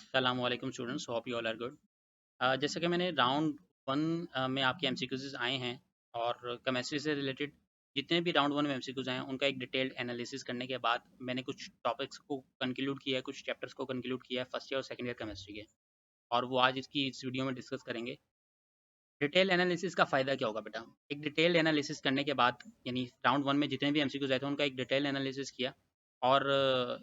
अस्सलामुअलैकुम students, hope you all are good. जैसे कि मैंने राउंड वन में आपके एमसीक्यूज आए हैं और केमिस्ट्री से रिलेटेड जितने भी राउंड वन में एमसीक्यूज आए हैं उनका एक डिटेल्ड एनालिसिस करने के बाद मैंने कुछ टॉपिक्स को कंक्लूड किया है, कुछ चैप्टर्स को कंक्लूड किया है फर्स्ट ईयर और सेकंड ईयर केमिस्ट्री के, और वो आज इस वीडियो में डिस्कस करेंगे। डिटेल एनालिसिस का फ़ायदा क्या होगा बेटा? एक डिटेल एनालिसिस करने के बाद, यानी राउंड वन में जितने भी एमसीक्यूज आए थे उनका एक डिटेल एनालिसिस किया, और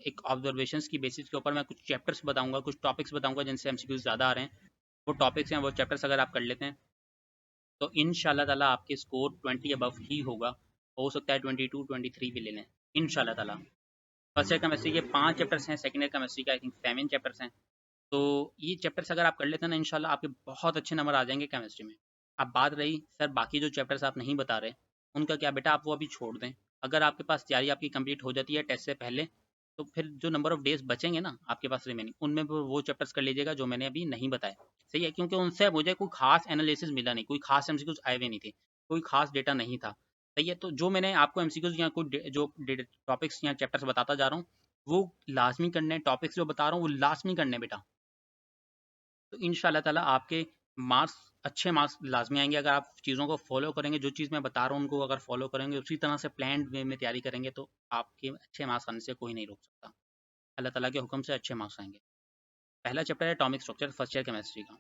एक ऑब्जर्वेशंस की बेसिस के ऊपर मैं कुछ चैप्टर्स बताऊंगा, कुछ टॉपिक्स बताऊंगा जिनसे एमसीक्यूज ज़्यादा आ रहे हैं। वो टॉपिक्स हैं, वो चैप्टर्स अगर आप कर लेते हैं तो इंशाल्लाह ताला आपके स्कोर 20 अबव ही होगा। हो सकता है 22 23 भी ले लें इंशाल्लाह ताला। फर्स्ट ईयर केमिस्ट्री के 5 चैप्टर्स हैं, सेकंड ईयर केमिस्ट्री का आई थिंक 7 चैप्टर्स हैं। तो ये चैप्टर्स अगर आप कर लेते हैं ना, इंशाल्लाह आपके बहुत अच्छे नंबर आ जाएंगे केमिस्ट्री में। अब बात रही सर बाकी जो चैप्टर्स आप नहीं बता रहे उनका क्या बेटा, आप वो अभी छोड़ दें। अगर आपके पास तैयारी आपकी कंप्लीट हो जाती है टेस्ट से पहले, तो फिर जो नंबर ऑफ डेज बचेंगे ना आपके पास रिमेनिंग, उनमें वो चैप्टर्स कर लीजिएगा जो मैंने अभी नहीं बताए। सही है, क्योंकि उनसे मुझे कोई खास एनालिसिस मिला नहीं, कोई खास एमसीक्यूज आए हुए नहीं थे, कोई खास डेटा नहीं था। सही है, तो जो मैंने आपको एमसीक्यूज या कोई जो टॉपिक्स या चैप्टर्स बताता जा रहा हूँ वो लाजमी करने, टॉपिक्स जो बता रहा हूँ वो लाजमी करने बेटा। तो इंशाल्लाह ताला आपके मार्क्स, अच्छे मार्क्स लाजमी आएंगे अगर आप चीज़ों को फॉलो करेंगे। जो चीज़ मैं बता रहा हूँ उनको अगर फॉलो करेंगे, उसी तरह से प्लान वे में तैयारी करेंगे, तो आपके अच्छे मार्क्स आने से कोई नहीं रोक सकता। अल्लाह ताला के हुक्म से अच्छे मार्क्स आएंगे। पहला चैप्टर है atomic structure, first year chemistry का।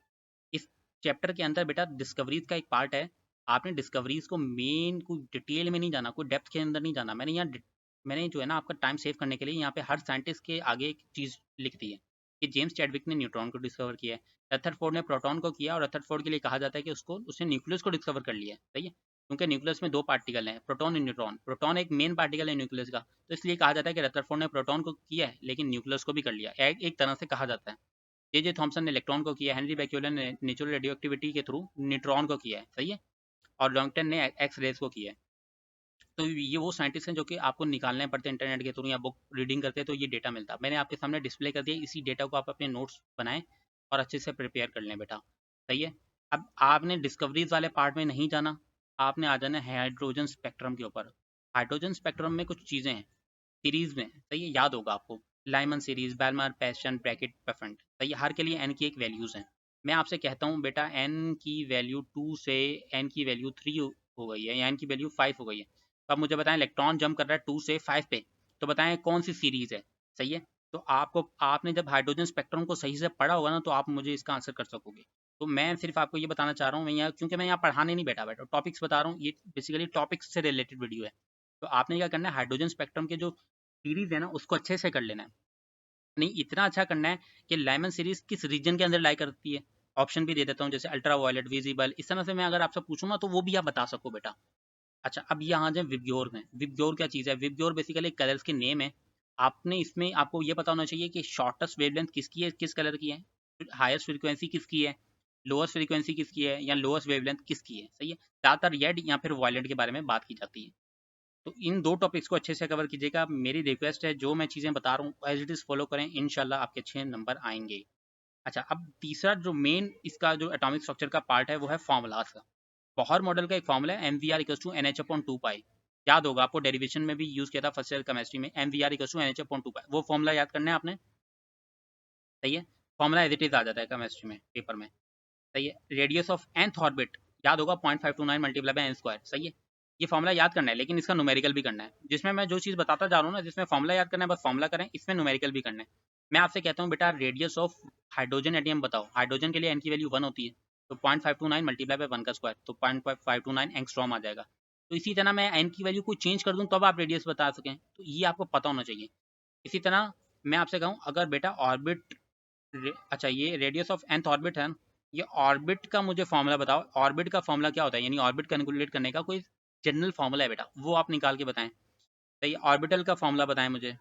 इस चैप्टर के अंदर बेटा डिस्कवरीज का एक पार्ट है। आपने डिस्कवरीज को मेन कोई डिटेल में नहीं जाना, कोई डेप्थ के अंदर नहीं जाना। मैंने जो है ना आपका टाइम सेव करने के लिए यहाँ पे हर साइंटिस्ट के आगे एक चीज़ लिख दी है कि जेम्स चैडविक ने न्यूट्रॉन को डिस्कवर किया है, रदरफोर्ड ने प्रोटॉन को किया, और रदरफोर्ड के लिए कहा जाता है कि उसने न्यूक्लियस को डिस्कवर कर लिया है। सही है, क्योंकि न्यूक्लियस में दो पार्टिकल हैं, प्रोटॉन और न्यूट्रॉन। प्रोटॉन एक मेन पार्टिकल है न्यूक्लियस का, तो इसलिए कहा जाता है कि रदरफोर्ड ने प्रोटॉन को किया है लेकिन न्यूक्लियस को भी कर लिया, एक तरह से कहा जाता है। जे थॉमसन ने इलेक्ट्रॉन को किया, हेनरी बैक्यूलन ने नेचुरल रेडियो एक्टिविटी के थ्रू न्यूट्रॉन को किया है। सही है, और लॉन्गटन ने एक्स रेज को किया है। तो ये वो साइंटिस्ट हैं जो कि आपको निकालने पड़ते हैं इंटरनेट के थ्रू या बुक रीडिंग करते हैं, तो ये डेटा मिलता है। मैंने आपके सामने डिस्प्ले कर दिया, इसी डेटा को आप अपने नोट्स बनाएं और अच्छे से प्रिपेयर कर लें बेटा। सही है, अब आपने डिस्कवरीज वाले पार्ट में नहीं जाना, आपने आ जाना है हाइड्रोजन स्पेक्ट्रम के ऊपर। हाइड्रोजन स्पेक्ट्रम में कुछ चीज़ें हैं सीरीज में, सही है, याद होगा आपको। Lyman series, Balmer, Paschen, Brackett, Pfund. सही है, हर के लिए एन की एक वैल्यूज है। मैं आपसे कहता हूँ बेटा एन की वैल्यू 2 से एन की वैल्यू 3 हो गई है, या एन की वैल्यू 5 हो गई है, तो आप मुझे बताएं इलेक्ट्रॉन जंप कर रहा है 2 से 5 पे, तो बताएं कौन सी सीरीज है। सही है, तो आपने जब हाइड्रोजन स्पेक्ट्रम को सही से पढ़ा होगा ना तो आप मुझे इसका आंसर कर सकोगे। तो मैं सिर्फ आपको ये बताना चाह रहा हूँ, मैं यहाँ क्योंकि मैं यहाँ पढ़ाने नहीं बैठा बैठा टॉपिक्स बता रहा हूँ, ये बेसिकली टॉपिक्स से रिलेटेड वीडियो है। तो आपने क्या करना है, हाइड्रोजन स्पेक्ट्रम के जो सीरीज है ना उसको अच्छे से कर लेना है। नहीं, इतना अच्छा करना है कि लाइमन सीरीज किस रीजन के अंदर लाई करती है। ऑप्शन भी दे देता हूँ, जैसे अल्ट्रा वायलेट, विजिबल, इस तरह से मैं अगर आपसे पूछूँ ना तो वो भी आप बता सको बेटा। अच्छा, अब यहाँ जाए विबग्योर में। विबग्योर क्या चीज़ है? विबग्योर बेसिकली कलर्स के नेम है। आपने इसमें आपको ये पता होना चाहिए कि शॉर्टेस्ट वेवलेंथ किसकी है, किस कलर की है, हाईएस्ट फ्रीक्वेंसी किसकी है, लोएस्ट फ्रीक्वेंसी किसकी है, या लोएस्ट वेवलेंथ किसकी है। सही है, ज़्यादातर रेड या फिर वायलेट के बारे में बात की जाती है। तो इन दो टॉपिक्स को अच्छे से कवर कीजिएगा। मेरी रिक्वेस्ट है जो मैं चीज़ें बता रहा हूँ एज इट इज़ फॉलो करें, इंशाल्लाह आपके अच्छे नंबर आएंगे। अच्छा, अब तीसरा जो मेन इसका जो एटॉमिक स्ट्रक्चर का पार्ट है वो है फॉर्मूलाज का। बॉहर मॉडल का एक फॉर्मूला है M V R equals to N H upon 2 pi. याद होगा आपको, डेरिवेशन में भी यूज़ किया था फर्स्ट ईयर केमिस्ट्री में, M V R equals to N H upon 2 pi, वो फॉर्मूला याद करना है आपने। सही है, फॉर्मूला एज इट इज आ जाता है केमिस्ट्री में पेपर में। सही है, रेडियस ऑफ nth ऑर्बिट याद होगा 0.529 मल्टीप्लाई बाय एन स्क्वायर। सही है, ये फॉर्मूला याद करना है लेकिन इसका न्यूमेरिकल भी करना है। जिसमें मैं जो चीज़ बताता जा रहा हूँ ना, जिसमें फॉर्मूला याद करना है बस फॉर्मूला करें, इसमें न्यूमेरिकल भी करना है। मैं आपसे कहता हूँ बेटा रेडियस ऑफ हाइड्रोजन एटम बताओ। हाइड्रोजन के लिए एन की वैल्यू 1 होती है, तो 0.529 मल्टीप्लाई बाय 1 का स्क्वायर, तो 0.529 एंगस्ट्रॉम आ जाएगा। तो इसी तरह मैं एन की वैल्यू को चेंज कर दूँ तब आप रेडियस बता सकें, तो ये आपको पता होना चाहिए। इसी तरह मैं आपसे कहूँ अगर बेटा ऑर्बिट, अच्छा ये रेडियस ऑफ nth ऑर्बिट है ना, ये ऑर्बिट का मुझे फॉर्मूला बताओ। ऑर्बिट का फॉर्मूला क्या होता है, यानी ऑर्बिट कैलकुलेट करने का कोई जनरल फॉर्मूला है बेटा, वो आप निकाल के बताएं। सही, ऑर्बिटल का फॉर्मूला बताएं मुझे,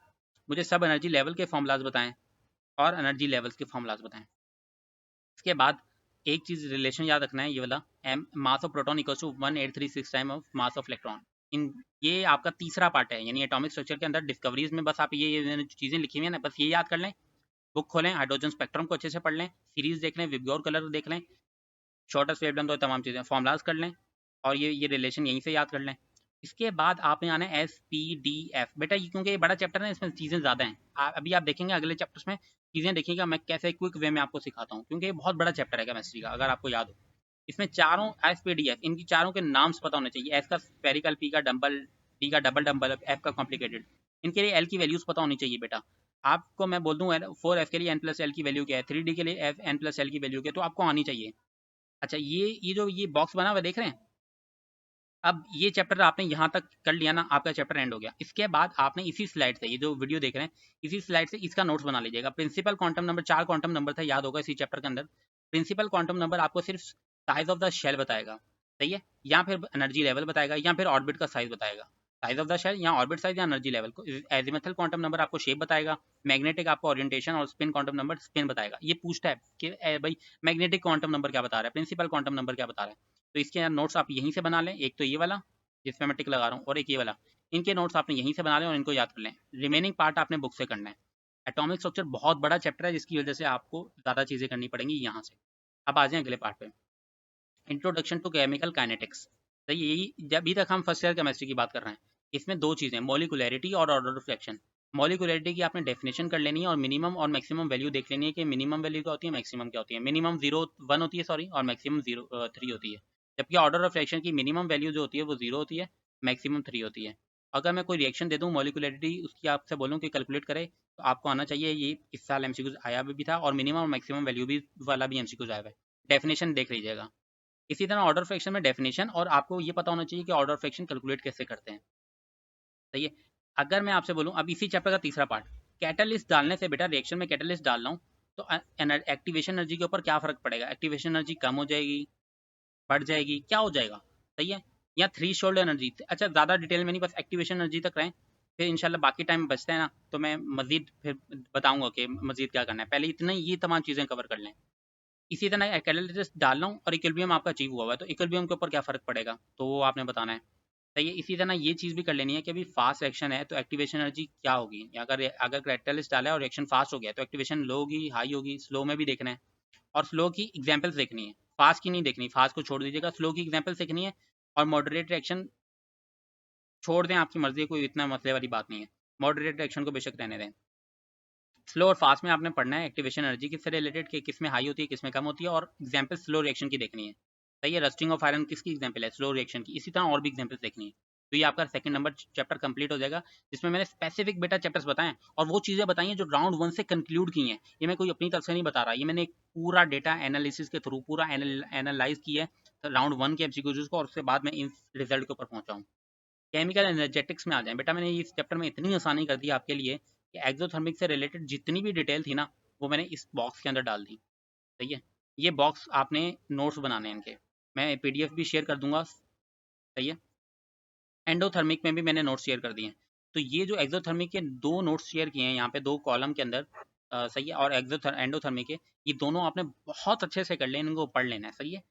मुझे सब एनर्जी लेवल के फॉर्मूलाज बताएं और एनर्जी लेवल्स के फॉर्मूलाज बताएं। इसके बाद एक चीज़ रिलेशन याद रखना है, ये वाला m mass of proton equals to 1836 time of mass of electron. इन ये आपका तीसरा पार्ट है, यानी एटॉमिक स्ट्रक्चर के अंदर डिस्कवरीज में बस आप ये चीज़ें लिखी हुई हैं ना, बस ये याद कर लें। बुक खोलें, हाइड्रोजन स्पेक्ट्रम को अच्छे से पढ़ लें, सीरीज देख लें, विबग्योर कलर देख लें, शॉर्टेस्ट वेवलेंथ और तमाम चीज़ें फॉर्मूलाज कर लें, और ये रिलेशन यहीं से याद कर लें। इसके बाद आपने आना है एस पी डी एफ बेटा, ये क्योंकि ये बड़ा चैप्टर है इसमें चीज़ें ज़्यादा हैं। अभी आप देखेंगे अगले चैप्टर्स में चीज़ें देखिएगा, मैं कैसे क्विक वे में आपको सिखाता हूँ, क्योंकि ये बहुत बड़ा चैप्टर है केमिस्ट्री का, अगर आपको याद हो। इसमें चारों एस पी डी एफ, इनकी चारों के नाम्स पता होने चाहिए। एस का स्फेरिकल, पी का डम्बल, डी का डबल डम्बल, एफ का कॉम्प्लिकेटेड। इनके लिए एल की वैल्यूज पता होनी चाहिए बेटा। आपको मैं बोल दूँ 4F के लिए एन प्लस एल की वैल्यू क्या है, 3D के लिए एफ एन प्लस एल की वैल्यू क्या है, तो आपको आनी चाहिए। अच्छा, ये जो ये बॉक्स बना हुआ देख रहे हैं, अब ये चैप्टर आपने यहाँ तक कर लिया ना, आपका चैप्टर एंड हो गया। इसके बाद आपने इसी स्लाइड से, ये जो वीडियो देख रहे हैं, इसी स्लाइड से इसका नोट्स बना लीजिएगा। Principal quantum number, 4 quantum number था, याद होगा इसी चैप्टर के अंदर। प्रिंसिपल क्वांटम नंबर आपको सिर्फ साइज ऑफ द शेल बताएगा, सही है, या फिर एनर्जी लेवल बताएगा, या फिर ऑर्बिट का साइज बताएगा। साइज ऑफ द शेल या ऑर्बिट साइज या एनर्जी लेवल को। एजिमुथल क्वांटम नंबर आपको शेप बताएगा, मैग्नेटिक आपको ओरिएंटेशन, और स्पिन क्वांटम नंबर स्पिन बताएगा। ये पूछता है कि भाई मैग्नेटिक क्वांटम नंबर क्या बता रहा है, प्रिंसिपल क्वांटम नंबर क्या बता रहा है। तो इसके नोट्स आप यहीं से बना लें, एक तो ये वाला जिसमें मैं टिक लगा रहा हूँ, और एक ये वाला। इनके नोट्स आपने यहीं से बना लें और इनको याद कर लें। रिमेनिंग पार्ट आपने बुक से करना है। एटॉमिक स्ट्रक्चर बहुत बड़ा चैप्टर है, जिसकी वजह से आपको ज़्यादा चीज़ें करनी पड़ेंगी यहाँ से। अब आ जाएं अगले पार्ट पे, इंट्रोडक्शन टू केमिकल काइनेटिक्स। तो यही, जब अभी तक हम फर्स्ट ईयर केमिस्ट्री की बात कर रहे हैं, इसमें दो चीज़ें, मॉलिकुलैरिटी और ऑर्डर ऑफ रिफ्लेक्शन। मॉलिकुलैरिटी की आपने डेफिनेशन कर लेनी है, और मिनिमम और मैक्सिमम वैल्यू देख लेनी है कि मिनिमम वैल्यू क्या होती है, मैक्सिमम क्या होती है। मिनिमम 0 1 होती है, सॉरी, और मैक्सिमम 3 होती है। जबकि ऑर्डर ऑफ रिएक्शन की मिनिमम वैल्यू जो होती है वो 0 होती है, मैक्सिमम 3 होती है। अगर मैं कोई रिएक्शन दे दूँ मॉलिकुलैरिटी उसकी, आपसे बोलूँ कि कैलकुलेट करे, तो आपको आना चाहिए, ये इस साल एमसीक्यूज आया भी था, और मिनिमम और मैक्सिमम वैल्यू भी वाला भी एमसीक्यूज आया हुआ है। डेफिनेशन देख लीजिएगा। इसी तरह ऑर्डर फ्रैक्शन में डेफिनेशन, और आपको ये पता होना चाहिए कि ऑर्डर फ्रैक्शन कैलकुलेट कैसे करते हैं, सही है। अगर मैं आपसे बोलूँ, अब इसी चैप्टर का तीसरा पार्ट, कैटलिस्ट डालने से बेटा, रिएक्शन में कैटलिस्ट डाल रहा हूँ तो एक्टिवेशन एनर्जी के ऊपर क्या फर्क पड़ेगा, एक्टिवेशन एनर्जी कम हो जाएगी, बढ़ जाएगी, क्या हो जाएगा, सही है, या थ्री शोल्ड एनर्जी। अच्छा, ज़्यादा डिटेल में नहीं, बस एक्टिवेशन एनर्जी तक रहें, फिर इंशाल्लाह बाकी टाइम बचता है ना, तो मैं मजीद फिर बताऊंगा कि मजीद क्या करना है। पहले इतना ही, ये तमाम चीज़ें कवर कर लें। इसी तरह कैटलिस्ट डाल रहा हूँ और इक्विलिब्रियम आपका अचीव हुआ हुआ है, तो इक्विलिब्रियम के ऊपर क्या फ़र्क पड़ेगा, तो वो आपने बताना है, सही है। इसी तरह ये चीज़ भी कर लेनी है कि अभी फास्ट रिएक्शन है तो एक्टिवेशन एनर्जी क्या होगी, या अगर अगर कैटलिस्ट डाला है और रिएक्शन फास्ट हो गया तो एक्टिवेशन लो होगी, हाई होगी, स्लो में भी देखना है। और स्लो की एग्जाम्पल्स देखनी है, फास्ट की नहीं देखनी, फास्ट को छोड़ दीजिएगा, स्लो की एग्जाम्पल्स देखनी है। और मॉडरेट रिएक्शन छोड़ दें, आपकी मर्जी, कोई इतना मसले वाली बात नहीं है। मॉडरेट रिएक्शन को बेशक रहने दें। स्लो और फास्ट में आपने पढ़ना है एक्टिवेशन एनर्जी किससे रिलेटेड, कि किस में हाई होती है, किस में कम होती है, और एग्जाम्पल स्लो रिएक्शन की देखनी है, सही है। रस्टिंग ऑफ आयरन किसकी एग्जाम्पल है, स्लो रिएक्शन की। इसी तरह और भी एग्जाम्पल्स देखनी है। तो ये आपका सेकंड नंबर चैप्टर कंप्लीट हो जाएगा, जिसमें मैंने स्पेसिफिक बेटा चैप्टर्स बताएं, और वो चीज़ें बताई हैं जो राउंड 1 से कंक्लूड की हैं। ये मैं कोई अपनी तरफ से नहीं बता रहा, ये मैंने एक पूरा डेटा एनालिसिस के थ्रू पूरा एनालाइज किया है, तो राउंड 1 के एमसीक्यूज को, और उसके बाद मैं इन रिजल्ट के ऊपर पहुंचा हूँ। केमिकल एनर्जेटिक्स में आ जाएं बेटा, मैंने इस चैप्टर में इतनी आसानी कर दी आपके लिए कि एक्सोथर्मिक से रिलेटेड जितनी भी डिटेल थी ना, वो मैंने इस बॉक्स के अंदर डाल दी, सही है। ये बॉक्स आपने नोट्स बनाने हैं इनके, मैं पीडीएफ भी शेयर कर दूंगा, सही है। एंडोथर्मिक में भी मैंने नोट्स शेयर कर दिए हैं। तो ये जो एक्सोथर्मिक के दो नोट्स शेयर किए हैं यहाँ पे, दो कॉलम के अंदर, सही है, और एंडोथर्मिक के, ये दोनों आपने बहुत अच्छे से कर लें, इनको पढ़ लेना है, सही है।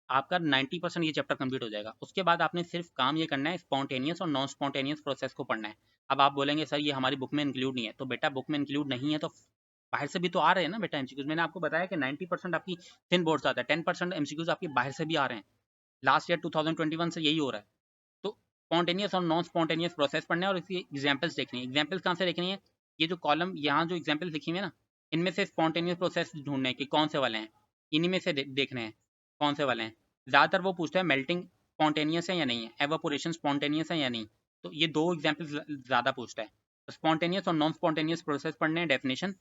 आपका 90% ये चैप्टर कंप्लीट हो जाएगा। उसके बाद आपने सिर्फ काम ये करना है, स्पॉन्टेनियस और नॉन स्पॉन्टेनियस प्रोसेस को पढ़ना है। अब आप बोलेंगे सर ये हमारी बुक में इंक्लूड नहीं है, तो बेटा बुक में इंक्लूड नहीं है तो बाहर से भी तो आ रहे हैं ना बेटा एमसीक्यूज। मैंने आपको बताया कि 90% आपकी थिन बोर्ड से आता है, 10% एमसीक्यूज आपके बाहर से भी आ रहे हैं। लास्ट ईयर 2021 से यही हो रहा है। तो स्पॉन्टेनियस और नॉन स्पॉन्टेनियस प्रोसेस पढ़ना है, और इसकी एग्जाम्पल्स देखनी है। एग्जाम्पल्स कहाँ से देखनी है, ये जो कॉलम यहाँ जो एग्जाम्पल्स लिखी हुई है ना, इनमें से स्पॉन्टेनियस प्रोसेस ढूंढने हैं कि कौन से वाले हैं, इन्हीं में से देखने हैं कौन से वाले हैं। ज़्यादातर वो पूछता है मेल्टिंग स्पॉन्टेनियस है या नहीं है, एवापोरेशन स्पॉन्टेनियस है या नहीं, तो ये दो एग्जाम्पल्स ज़्यादा पूछता है। तो स्पॉन्टेनियस और नॉन स्पॉन्टेनियस प्रोसेस पढ़ने हैं, डेफिनेशन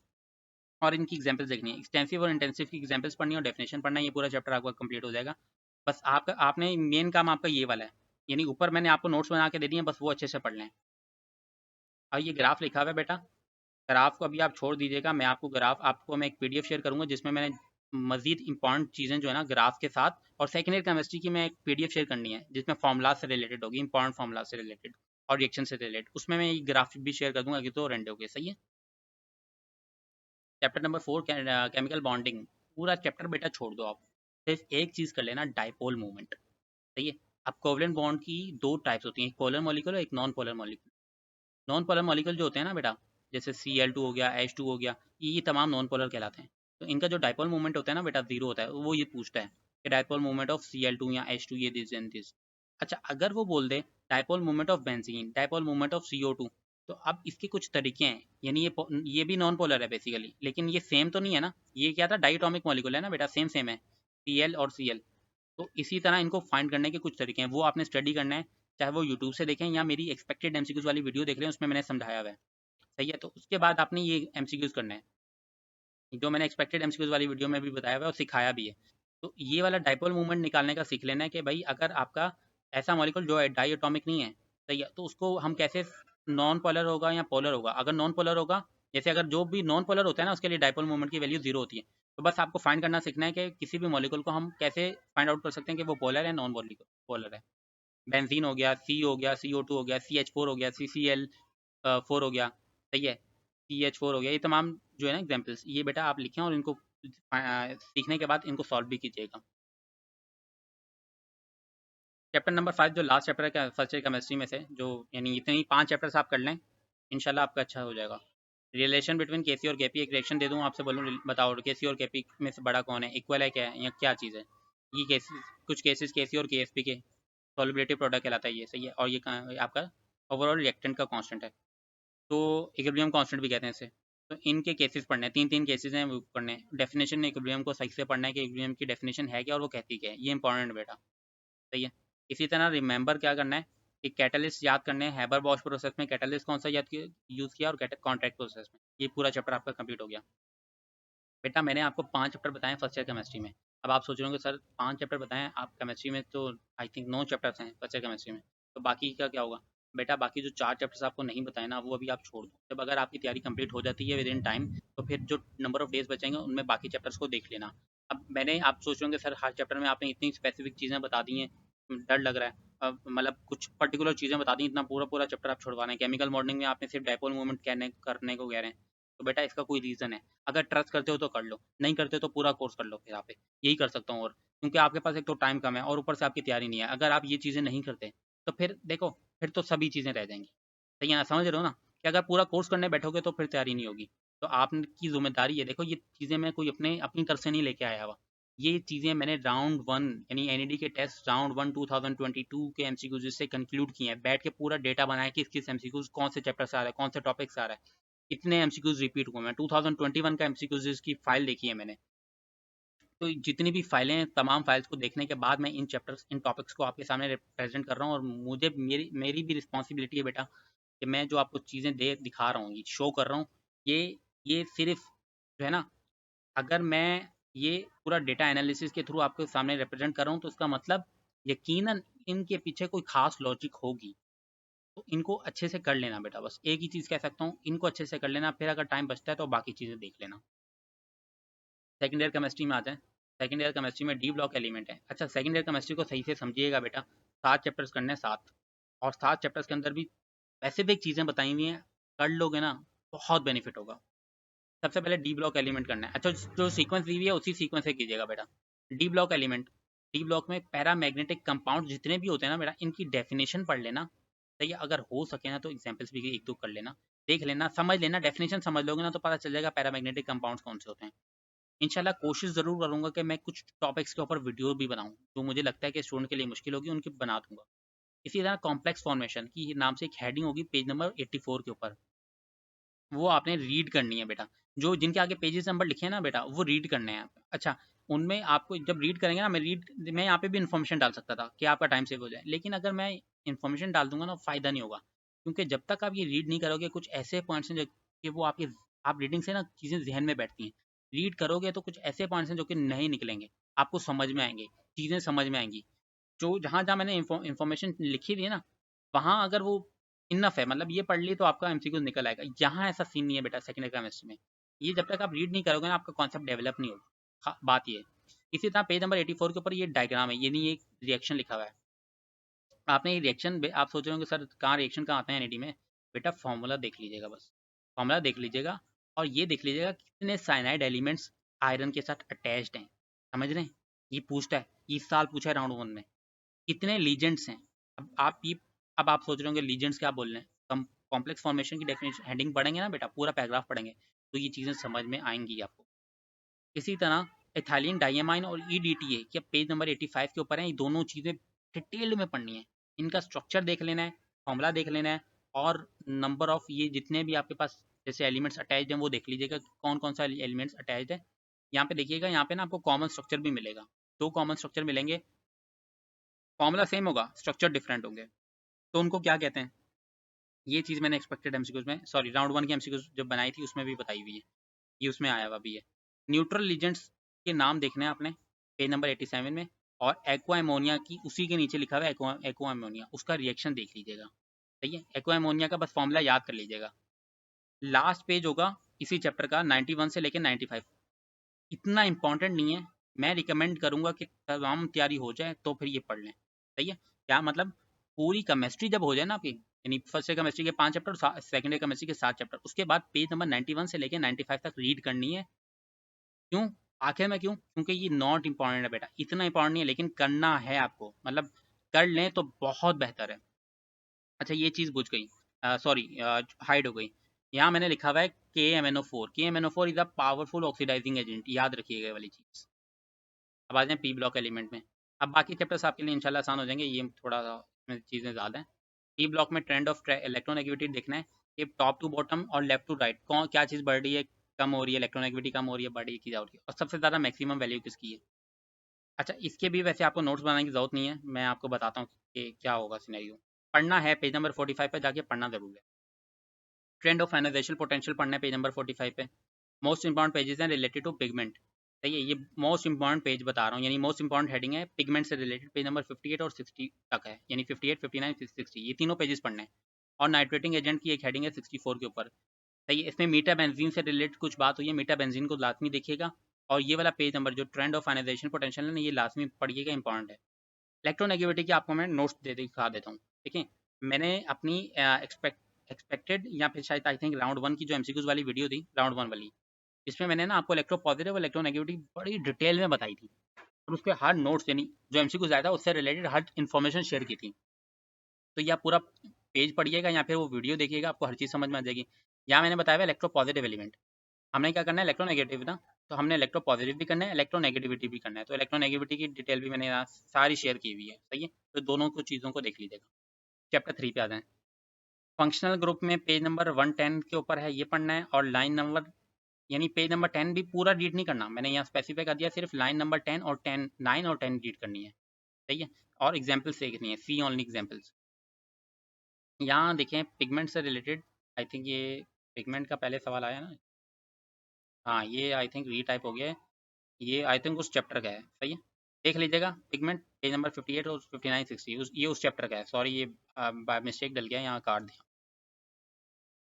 और इनकी एग्जाम्पल्स देखनी है। एक्सटेंसिव और इंटेंसिव की एग्जाम्पल्स पढ़नी है और डेफिनेशन पढ़ना है। ये पूरा चैप्टर आपका कंप्लीट हो जाएगा। बस आपका, आपने मेन काम आपका ये वाला है, यानी ऊपर मैंने आपको नोट्स बना के दे दिए, बस वो अच्छे से पढ़ लें। और ये ग्राफ लिखा हुआ है बेटा, ग्राफ को अभी आप छोड़ दीजिएगा, मैं आपको ग्राफ, आपको मैं एक पीडीएफ शेयर करूंगा जिसमें मैंने मजीद इंपॉर्टेंट चीज़ें जो है ना ग्राफ के साथ, और सेकेंड ईयर केमिस्ट्री की मैं एक पीडीएफ शेयर करनी है जिसमें फॉर्मूला से रिलेटेड होगी, इंपॉर्टेंट फॉर्मूला से रिलेटेड और रिएक्शन से रिलेटेड, उसमें मैं ये ग्राफ भी शेयर कर दूंगा कि तो रेंडे हो गए, सही है। चैप्टर नंबर 4 केमिकल बॉन्डिंग, पूरा चैप्टर बेटा छोड़ दो आप, सिर्फ एक चीज़ कर लेना, डाइपोल मूवमेंट, सही है। अब कोवलेंट बॉन्ड की दो टाइप्स होती हैं, एक पोलर मॉलिक्यूल और एक non polar molecule. Non polar molecule जो होते हैं ना बेटा, जैसे Cl2 हो गया, H2 हो गया, ये तमाम नॉन पोलर कहलाते हैं। तो इनका जो डाइपोल मूवमेंट होता है ना बेटा, जीरो होता है। वो ये पूछता है कि डाइपोल मूवमेंट ऑफ Cl2 या H2, ये दिस एंड दिस। अच्छा, अगर वो बोल दे dipole movement of benzene, dipole movement of CO2, तो अब इसके कुछ तरीके हैं, यानी ये भी नॉन पोलर है बेसिकली, लेकिन ये सेम तो नहीं है ना, ये क्या था डाइटोमिक मॉलिक्यूल है ना बेटा, सेम सेम है Cl और Cl। तो इसी तरह इनको फाइंड करने के कुछ तरीके हैं, वो आपने स्टडी करना है, चाहे वो यूट्यूब से देखें या मेरी एक्सपेक्टेड एमसीक्यूज वाली वीडियो देख रहे हैं, उसमें मैंने समझाया हुआ है। सही है, तो उसके बाद आपने ये एमसीक्यूज करना है जो मैंने एक्सपेक्टेड एमसीक्यूज वाली वीडियो में भी बताया हुआ है और सिखाया भी है। तो ये वाला डाइपोल मूवमेंट निकालने का सीख लेना है कि भाई अगर आपका ऐसा मॉलिक्यूल जो है डाइएटॉमिक नहीं है, सही है, तो उसको हम कैसे नॉन पोलर होगा या पोलर होगा। अगर नॉन पोलर होगा, जैसे अगर जो भी नॉन पोलर होता है ना उसके लिए डाइपोल मूवमेंट की वैल्यू जीरो होती है। तो बस आपको फाइंड करना सीखना है कि किसी भी मॉलिक्यूल को हम कैसे फाइंड आउट कर सकते हैं कि वो पोलर है नॉन पोलर है। बेंजीन हो गया, सी हो गया, CO2 हो गया, CH4 हो गया, CCl4 हो गया, सही है, CH4 हो गया, ये तमाम जो है ना एग्जाम्पल्स, ये बेटा आप लिखें और इनको सीखने के बाद इनको सॉल्व भी कीजिएगा। चैप्टर नंबर 5 जो लास्ट चैप्टर है फर्स्ट ईयर केमिस्ट्री में से, जो यानी इतनी 5 चैप्टर्स आप कर लें, इंशाल्लाह आपका अच्छा हो जाएगा। रिलेशन बिटवीन केसी और केपी, एक रिएक्शन दे दूँ आपसे, बोलूँ बताओ केसी और केपी में से बड़ा कौन है, इक्वल है क्या है या क्या चीज़ है। ये केसेस, कुछ केसेस केसी और केएसपी के सॉल्युबिलिटी प्रोडक्ट कहलाता है ये, सही है, और ये आपका ओवरऑल रिएक्टेंट का कांस्टेंट है, तो इक्विलिब्रियम कांस्टेंट भी कहते हैं इसे। तो इनके केसेस पढ़ने हैं, तीन तीन केसेस हैं वो पढ़ने हैं। डेफिनेशन इक्विलिब्रियम को सही से पढ़ना है कि इक्विलिब्रियम की डेफिनेशन है क्या और वो कहती क्या है, ये इंपॉर्टेंट बेटा, सही है। इसी तरह रिमेंबर क्या करना है कि कैटलिस्ट याद करने हैं, हैबर बॉश प्रोसेस में कैटलिस्ट कौन सा याद यूज़ किया और कॉन्ट्रैक्ट प्रोसेस में, ये पूरा चैप्टर आपका कंप्लीट हो गया। बेटा मैंने आपको 5 चैप्टर बताए फर्स्ट ईयर केमिस्ट्री में। अब आप सोच रहे होंगे सर 5 चैप्टर बताएं आप केमिस्ट्री में, तो आई थिंक 9 चैप्टर्स हैं फर्स्ट ईयर केमिस्ट्री में, तो बाकी का क्या होगा। बेटा बाकी जो 4 चैप्टर्स आपको नहीं बताए ना, वो अभी आप छोड़ दो। जब अगर आपकी तैयारी कंप्लीट हो जाती है विद इन टाइम, तो फिर जो नंबर ऑफ डेज बचेंगे उनमें बाकी चैप्टर्स को देख लेना। अब मैंने, आप सोच रहे होंगे सर हर चैप्टर में आपने इतनी स्पेसिफिक चीज़ें बता दी हैं, डर लग रहा है। मतलब कुछ पर्टिकुलर चीज़ें बता दी, इतना पूरा पूरा चैप्टर आप छुड़वा रहे हैं। केमिकल मॉडलिंग में आपने सिर्फ डायपोल मूवमेंट करने को कह रहे हैं, तो बेटा इसका कोई रीज़न है। अगर ट्रस्ट करते हो तो कर लो, नहीं करते तो पूरा कोर्स कर लो, फिर आप यही कर सकता हूँ। और क्योंकि आपके पास एक तो टाइम कम है और ऊपर से आपकी तैयारी नहीं है, अगर आप ये चीज़ें नहीं करते तो फिर देखो, फिर तो सभी चीज़ें रह जाएंगी। सही है ना, समझ रहे हो ना, कि अगर पूरा कोर्स करने बैठोगे तो फिर तैयारी नहीं होगी। तो आपकी जिम्मेदारी है, देखो ये चीज़ें मैं कोई अपनी तरफ से नहीं लेके आया हुआ, ये चीज़ें मैंने राउंड 1 यानी एनईडी के टेस्ट राउंड 1 2022 के एमसीक्यूज से कंक्लूड किए हैं, बैठ के पूरा डेटा बनाया कि किस एमसीक्यूज कौन से चैप्टर से आ रहा है, कौन से टॉपिक से आ रहा है, कितने एमसीक्यूज रिपीट हुए। मैं 2021 का एमसीक्यूज की फाइल देखी है मैंने। तो जितनी भी फाइलें हैं, तमाम फाइल्स को देखने के बाद मैं इन चैप्टर्स, इन टॉपिक्स को आपके सामने प्रेजेंट कर रहा हूँ। और मुझे मेरी भी रिस्पॉन्सिबिलिटी है बेटा कि मैं जो आपको चीज़ें दिखा रहा हूँ, ये शो कर रहा हूँ, ये ये सिर्फ जो है ना, अगर मैं ये पूरा डेटा एनालिसिस के थ्रू आपके सामने रिप्रेजेंट कर रहा हूँ, तो इसका मतलब यकीनन इनके पीछे कोई खास लॉजिक होगी। तो इनको अच्छे से कर लेना बेटा, बस एक ही चीज़ कह सकता हूँ, इनको अच्छे से कर लेना, फिर अगर टाइम बचता है तो बाकी चीज़ें देख लेना। सेकंड ईयर केमिस्ट्री में आते हैं। सेकंड ईयर केमिस्ट्री में डी ब्लॉक एलिमेंट है। अच्छा, सेकंड ईयर केमिस्ट्री को सही से समझिएगा बेटा, 7 चैप्टर्स करने हैं, 7, और 7 चैप्टर्स के अंदर भी स्पेसिफिक चीज़ें बताई हुई हैं, कर लोगे ना बहुत बेनिफिट होगा। सबसे पहले डी ब्लॉक एलिमेंट करना है। अच्छा, जो सीक्वेंस दी हुई है उसी सीक्वेंस से कीजिएगा बेटा। D block element, D block में पैरामैग्नेटिक कंपाउंड जितने भी होते हैं ना बेटा, इनकी डेफिनेशन पढ़ लेना। सही है, अगर हो सके ना तो एग्जाम्पल्स भी एक दो कर लेना, देख लेना, समझ लेना, डेफिनेशन समझ लोगे ना तो पता चल जाएगा पैरामैग्नेटिक कंपाउंड्स कौन से होते हैं। इंशाल्लाह कोशिश ज़रूर करूँगा कि मैं कुछ टॉपिक्स के ऊपर वीडियो भी बनाऊँ, जो मुझे लगता है कि स्टूडेंट के लिए मुश्किल होगी, उनकी बना दूँगा। इसी तरह कॉम्प्लेक्स फॉर्मेशन की नाम से एक हेडिंग होगी पेज नंबर 84 के ऊपर, वो आपने रीड करनी है बेटा। जो जिनके आगे पेजेस नंबर लिखे हैं ना बेटा, वो रीड करने हैं। अच्छा, उनमें आपको जब रीड करेंगे ना, मैं यहाँ पे भी इन्फॉर्मेशन डाल सकता था कि आपका टाइम सेव हो जाए, लेकिन अगर मैं इन्फॉर्मेशन डाल दूंगा ना, फ़ायदा नहीं होगा। क्योंकि जब तक आप ये रीड नहीं करोगे, कुछ ऐसे पॉइंट्स हैं जो कि वो आपके, आप रीडिंग से ना चीज़ें जहन में बैठती हैं। रीड करोगे तो कुछ ऐसे पॉइंट्स हैं जो कि नहीं निकलेंगे, आपको समझ में आएंगे, चीज़ें समझ में आएंगी। जो जहाँ जहाँ मैंने इन्फॉर्मेशन लिखी हुई है ना, वहाँ अगर वो इनफ है, मतलब ये पढ़ ली तो आपका एमसीक्यू निकल आएगा। यहाँ ऐसा सीन नहीं है बेटा सेकंड ईयर केमिस्ट्री में, ये जब तक आप रीड नहीं करोगे ना, आपका कॉन्सेप्ट डेवलप नहीं होगा। बात ये है। इसी तरह पेज नंबर 84 के ऊपर ये डायग्राम है, ये नहीं, एक रिएक्शन लिखा हुआ है। आपने ये रिएक्शन, आप सोच रहे होंगे सर कहाँ रिएक्शन कहाँ आते हैं एनईडी में, बेटा फॉर्मूला देख लीजिएगा, बस फॉर्मूला देख लीजिएगा, और ये देख लीजिएगा कितने साइनाइड एलिमेंट्स आयरन के साथ अटैच्ड हैं। समझ रहे हैं, ये पूछता है, इस साल पूछा है राउंड 1 में, कितने लीजेंड्स हैं। अब आप सोच रहे होंगे लीजेंड्स क्या बोल रहे हैं, कम कॉम्प्लेक्स फॉर्मेशन की डेफिनेशन हेडिंग पढ़ेंगे ना बेटा, पूरा पैराग्राफ पढ़ेंगे, तो ये चीज़ें समझ में आएंगी आपको। इसी तरह एथाइलिन डाइएमाइन और EDTA के पेज नंबर 85 के ऊपर है, ये दोनों चीज़ें डिटेल्ड में पढ़नी है। इनका स्ट्रक्चर देख लेना है, फॉर्मूला देख लेना है, और नंबर ऑफ ये जितने भी आपके पास जैसे एलिमेंट्स अटैच्ड हैं वो देख लीजिएगा कौन कौन सा एलिमेंट्स अटैच्ड है। यहाँ पे देखिएगा, यहाँ पे ना आपको कॉमन स्ट्रक्चर भी मिलेगा, 2 कॉमन स्ट्रक्चर मिलेंगे, फॉर्मूला सेम होगा, स्ट्रक्चर डिफरेंट होंगे। तो उनको क्या कहते हैं, ये चीज़ मैंने एक्सपेक्टेड एमसीक्यूज में, सॉरी राउंड 1 की एमसीक्यूज जब बनाई थी उसमें भी बताई हुई है, ये उसमें आया हुआ भी है। न्यूट्रल लीजेंड्स के नाम देखने हैं आपने पेज नंबर 87 में, और एक्वा एमोनिया की उसी के नीचे लिखा हुआ है एक्वा एमोनिया, उसका रिएक्शन देख लीजिएगा। सही है, एक्वा एमोनिया का बस फॉर्मूला याद कर लीजिएगा। लास्ट पेज होगा इसी चैप्टर का 91 से लेकर 95, इतना इंपॉर्टेंट नहीं है, मैं रिकमेंड करूंगा कि तमाम तैयारी हो जाए तो फिर ये पढ़ लें। सही है, क्या मतलब पूरी केमिस्ट्री जब हो जाए ना आपकी, यानी फर्स्ट ईयर केमिस्ट्री के 5 चैप्टर, सेकंड ईयर केमिस्ट्री के 7 चैप्टर, उसके बाद पेज नंबर 91 से लेकर 95 तक रीड करनी है। क्यों, आखिर में क्यों, क्योंकि ये नॉट इंपॉर्टेंट है बेटा, इतना इंपॉर्टेंट नहीं है लेकिन करना है आपको, मतलब कर लें तो बहुत बेहतर है। अच्छा ये चीज़ बुझ गई, सॉरी हाइड हो गई। यहाँ मैंने लिखा हुआ है KMnO4, KMnO4 is a powerful oxidising agent, याद रखिएगा ये वाली चीज़। अब आ जाए पी ब्लॉक एलिमेंट में। अब बाकी चैप्टर्स आपके लिए इंशाल्लाह आसान हो जाएंगे, ये थोड़ा सा इसमें चीज़ें ज़्यादा हैं। पी ब्लॉक में ट्रेंड ऑफ इलेक्ट्रोनेगेटिविटी देखना है कि टॉप टू बॉटम और लेफ्ट टू राइट कौन क्या चीज़ बढ़ रही है, कम हो रही है, इलेक्ट्रोनेगेटिविटी कम हो रही है, बढ़ रही है, क्या हो रही है, और सबसे ज़्यादा मैक्सिमम वैल्यू किसकी है। अच्छा इसके भी वैसे आपको नोट्स बनाने की ज़रूरत नहीं है, मैं आपको बताता हूँ कि क्या होगा सिनेरियो। पढ़ना है, पेज नंबर 45 पे जाके पढ़ना ज़रूर है। ट्रेंड ऑफ आयनाइजेशन पोटेंशियल पढ़ना है पेज नंबर 45 पे। मोस्ट इंपॉर्टेंट पेजेस हैं रिलेटेड टू पिगमेंट। सही है, ये मोस्ट इंपॉर्टेंट पेज बता रहा हूँ, यानी मोस्ट इंपॉर्टेंट हेडिंग है पिगमेंट से रिलेटेड, पेज नंबर 58 और 60 तक है, यानी 58, 59, 60, ये तीनों पेजेस पढ़ने हैं। और नाइट्रेटिंग एजेंट की एक हेडिंग है 64 के ऊपर। सही है, इसमें मीटा बेंजीन से रिलेटेड कुछ बात हुई है, मीटा बेंजीन को लाजमी देखिएगा। और ये वाला पेज नंबर जो ट्रेंड ऑफ आयनाइजेशन पोटेंशियल है ना, ये लाजमी पढ़िएगा, इंपॉर्टेंट है। इलेक्ट्रोनेगेटिविटी के आपको मैं नोट्स दे दिखा देता हूँ, ठीक है। मैंने अपनी एक्सपेक्टेड या फिर शायद आई थिंक राउंड 1 की जो एमसीक्यूज वाली वीडियो थी, राउंड 1 वाली, इसमें मैंने ना आपको इलेक्ट्रो पॉजिटिव और इलेक्ट्रो नेगेटिविटी बड़ी डिटेल में बताई थी, और उसके हर नोट्स यानी जो एमसीक्यूज आया था उससे रिलेटेड हर इन्फॉर्मेशन शेयर की थी। तो ये आप पूरा पेज पढ़िएगा या फिर वो वीडियो देखिएगा, आपको हर चीज़ समझ में आ जाएगी। यहाँ मैंने बताया हुआ इलेक्ट्रो पॉजिटिव एलिमेंट, हमने क्या करना है इलेक्ट्रो नेगेटिव ना, तो हमने इलेक्ट्रो पॉजिटिव भी करना है, इलेक्ट्रो नेगेटिविटी भी करना है। तो इलेक्ट्रो नेगेटिविटी की डिटेल भी मैंने यहाँ सारी शेयर की हुई है। सही है, तो दोनों को चीज़ों को देख लीजिएगा। चैप्टर 3 पे आ जाएँ। फंक्शनल ग्रुप में पेज नंबर 110 के ऊपर है, ये पढ़ना है। और लाइन नंबर, यानी पेज नंबर 10 भी पूरा रीड नहीं करना, मैंने यहाँ स्पेसिफाई कर दिया, सिर्फ लाइन नंबर 10 और 10, 9 और 10 रीड करनी है। सही है, और एग्जाम्पल्स देखनी है, सी ओनली एग्जाम्पल्स। यहाँ देखें पिगमेंट से रिलेटेड, आई थिंक ये पिगमेंट का पहले सवाल आया ना, हाँ ये आई थिंक री टाइप हो गया है, ये आई थिंक उस चैप्टर का है। सही है, देख लीजिएगा पिगमेंट पेज नंबर 58 और 59, 60, ये उस चैप्टर का है, सॉरी ये बाय मिस्टेक डल गया, यहाँ काट दिया।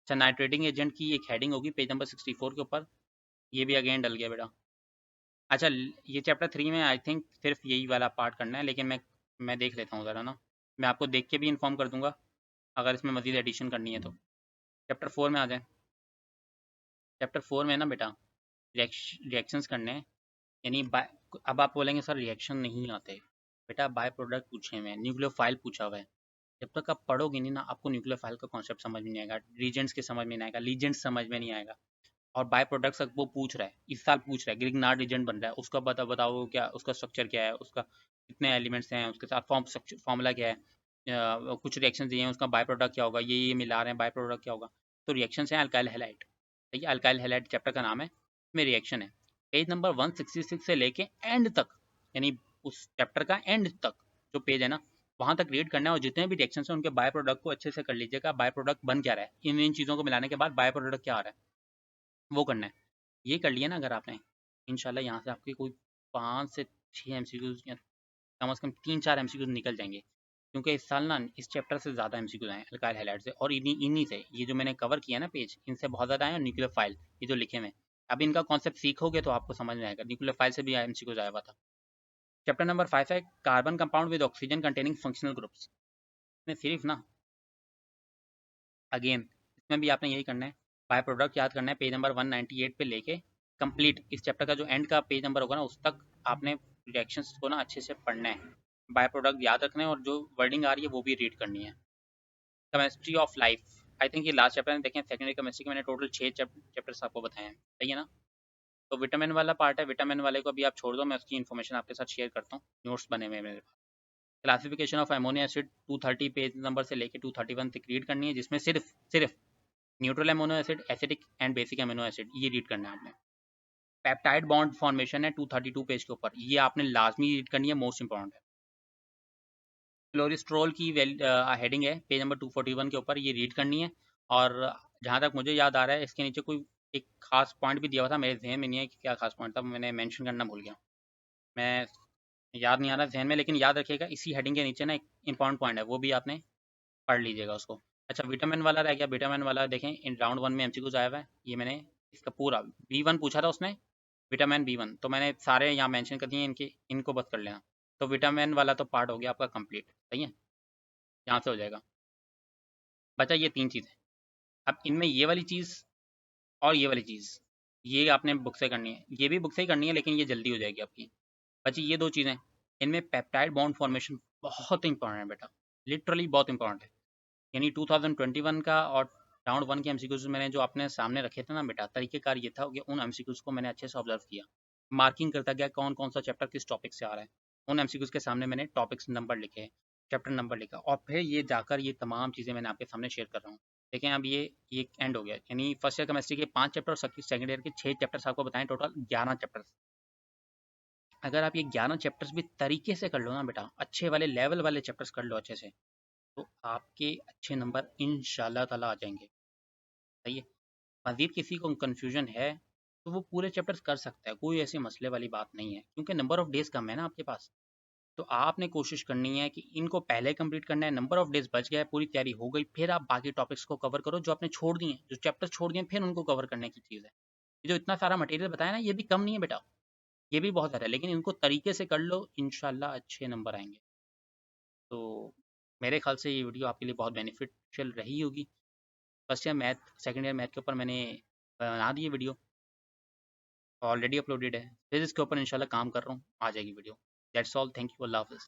अच्छा नाइट्रेटिंग एजेंट की एक हेडिंग होगी पेज नंबर 64 के ऊपर, ये भी अगेन डल गया बेटा। अच्छा ये चैप्टर 3 में आई थिंक सिर्फ यही वाला पार्ट करना है, लेकिन मैं देख लेता हूँ ज़रा ना, मैं आपको देख के भी इन्फॉर्म कर दूंगा अगर इसमें मजीद एडिशन करनी है तो। चैप्टर 4 में आ जाए। चैप्टर 4 में ना बेटा रिएक्शंस करने हैं, यानी अब आप बोलेंगे सर रिएक्शन नहीं आते, बेटा बाय प्रोडक्ट पूछे हुए हैं, न्यूक्लियोफाइल पूछा हुआ है। जब तक आप पढ़ोगे नहीं ना, आपको न्यूक्लियोफाइल का कॉन्सेप्ट समझ में नहीं आएगा, रीजेंट्स के समझ में नहीं आएगा, लीजेंट्स समझ में नहीं आएगा। और बाय प्रोडक्ट्स वो पूछ रहा है, इस साल पूछ रहा है ग्रिग्नार्ड रीजेंट बन रहा है, उसका बताओ क्या उसका स्ट्रक्चर क्या है, उसका कितने एलिमेंट्स हैं, उसके साथ फॉर्मूला क्या है, कुछ रिएक्शन दिए हैं, उसका बाय प्रोडक्ट क्या होगा, ये मिला रहे हैं, बाय प्रोडक्ट क्या होगा। तो रिएक्शन है अल्काइल हैलाइड। ठीक है, अल्काइल हैलाइड चैप्टर का नाम है, इसमें रिएक्शन है। पेज नंबर 166 से लेके एंड तक, यानी उस चैप्टर का एंड तक जो पेज है ना, वहाँ तक रीड करना है, और जितने भी रिएक्शन हैं उनके बाय प्रोडक्ट को अच्छे से कर लीजिएगा, बाय प्रोडक्ट बन क्या रहा है, इन चीज़ों को मिलाने के बाद बाय प्रोडक्ट क्या आ रहा है वो करना है। ये कर लिया ना अगर आपने, इंशाल्लाह यहाँ से आपके कोई 5 से 6 एमसीक्यूज या कम से कम 3-4 एमसीक्यूज निकल जाएंगे, क्योंकि इस साल ना इस चैप्टर से ज़्यादा एमसीक्यूज आए अल्काइल हैलाइड से, और इन्हीं इन्हीं से ये जो मैंने कवर किया ना पेज, इनसे बहुत ज़्यादा आए, और न्यूक्लियोफाइल ये जो लिखे हुए हैं, अब इनका कॉन्सेप्ट सीखोगे तो आपको समझ में आएगा, न्यूक्लियोफाइल से भी एमसीक्यूज आया हुआ था। चैप्टर नंबर 5 है carbon compound with oxygen containing functional groups. इसमें सिर्फ ना अगेन इसमें भी आपने यही करना है, बाय प्रोडक्ट याद करना है, पेज नंबर 198 पे लेके कंप्लीट इस चैप्टर का जो एंड का पेज नंबर होगा ना उस तक आपने रिएक्शंस को ना अच्छे से पढ़ना है, बाय प्रोडक्ट याद रखना है, और जो वर्डिंग आ रही है वो भी रीड करनी है। Chemistry of life, I think ये लास्ट चैप्टर में देखें, सेकेंडरी केमिस्ट्री के मैंने टोटल 6 चैप्टर्स आपको बताए हैं। सही है ना, तो विटामिन वाला पार्ट है, विटामिन वाले को अभी आप छोड़ दो, मैं उसकी इन्फॉर्मेशन आपके साथ शेयर करता हूँ, नोट्स बने हुए हैं मेरे पास। Classification of ammonia acid 230 page number से लेके 231 तक रीड करनी है, जिसमें सिर्फ सिर्फ neutral amino acid, acidic and basic amino acid ये रीड करना है आपने। पेप्टाइड बॉन्ड फॉर्मेशन है 232 पेज के ऊपर, ये आपने लाजमी रीड करनी है, मोस्ट इंपॉर्टेंट है। क्लोरिस्ट्रोल की हेडिंग है पेज नंबर 241 के ऊपर, ये रीड करनी है। और जहाँ तक मुझे याद आ रहा है इसके नीचे कोई एक खास पॉइंट भी दिया हुआ था, मेरे जहन में नहीं है कि क्या खास पॉइंट था, मैंने मेंशन करना भूल गया, मैं याद नहीं आ रहा जहन में, लेकिन याद रखिएगा इसी हेडिंग के नीचे ना एक इंपॉर्टेंट पॉइंट है, वो भी आपने पढ़ लीजिएगा उसको। अच्छा विटामिन वाला रह गया, विटामिन वाला देखें इन राउंड 1 में एमसीक्यूज आया हुआ है, ये मैंने इसका पूरा B1 पूछा था उसने, विटामिन B1 तो मैंने सारे यहाँ मेंशन कर दिए, इनके इनको बस कर लेना। तो विटामिन वाला तो पार्ट हो गया आपका कंप्लीट, सही है, यहाँ से हो जाएगा। बचा ये 3 चीज़ें, अब इनमें ये वाली चीज़ और ये वाली चीज़, ये आपने बुक से करनी है, ये भी बुक से ही करनी है लेकिन ये जल्दी हो जाएगी आपकी। बची ये 2 चीज़ें, इनमें पेप्टाइड बॉन्ड फॉर्मेशन बहुत इंपॉर्टेंट है बेटा, लिटरली बहुत इंपॉर्टेंट है। यानी 2021 का और राउंड 1 के एमसीक्यूज मैंने जो आपने सामने रखे थे ना बेटा, तरीकेकार ये था कि उन एमसीक्यूज को मैंने अच्छे से ऑब्जर्व किया, मार्किंग करता गया कौन कौन सा चैप्टर किस टॉपिक से आ रहा है, उन एमसीक्यूज के सामने मैंने टॉपिक्स नंबर लिखे, चैप्टर नंबर लिखा, और फिर ये जाकर ये तमाम चीज़ें मैंने आपके सामने शेयर कर रहा हूँ। देखें अब ये एंड हो गया, यानी फर्स्ट ईयर केमिस्ट्री के 5 चैप्टर और सेकंड ईयर के 6 चैप्टर्स आपको बताएं, टोटल 11 चैप्टर्स। अगर आप ये 11 चैप्टर्स भी तरीके से कर लो ना बेटा, अच्छे वाले लेवल वाले चैप्टर्स कर लो अच्छे से, तो आपके अच्छे नंबर इंशाल्लाह ताला आ जाएंगे, सही है। मज़ीद किसी को कन्फ्यूजन है तो वो पूरे चैप्टर्स कर सकता है, कोई ऐसी मसले वाली बात नहीं है, क्योंकि नंबर ऑफ डेज़ कम है ना आपके पास। तो आपने कोशिश करनी है कि इनको पहले कंप्लीट करना है, नंबर ऑफ डेज़ बच गया है, पूरी तैयारी हो गई, फिर आप बाकी टॉपिक्स को कवर करो जो आपने छोड़ दिए हैं, जो चैप्टर्स छोड़ दिए हैं, फिर उनको कवर करने की चीज़ है। ये जो इतना सारा मटेरियल बताया ना, ये भी कम नहीं है बेटा, ये भी बहुत ज़्यादा है, लेकिन इनको तरीके से कर लो, इंशाल्लाह अच्छे नंबर आएंगे। तो मेरे ख्याल से ये वीडियो आपके लिए बहुत बेनिफिशियल रही होगी। First year math, second year math के ऊपर मैंने बना दी वीडियो, ऑलरेडी अपलोडेड है। फिजिक्स के ऊपर इंशाल्लाह काम कर रहा हूँ, आ जाएगी video. That's all, thank you, अल्लाह हाफ़िज़।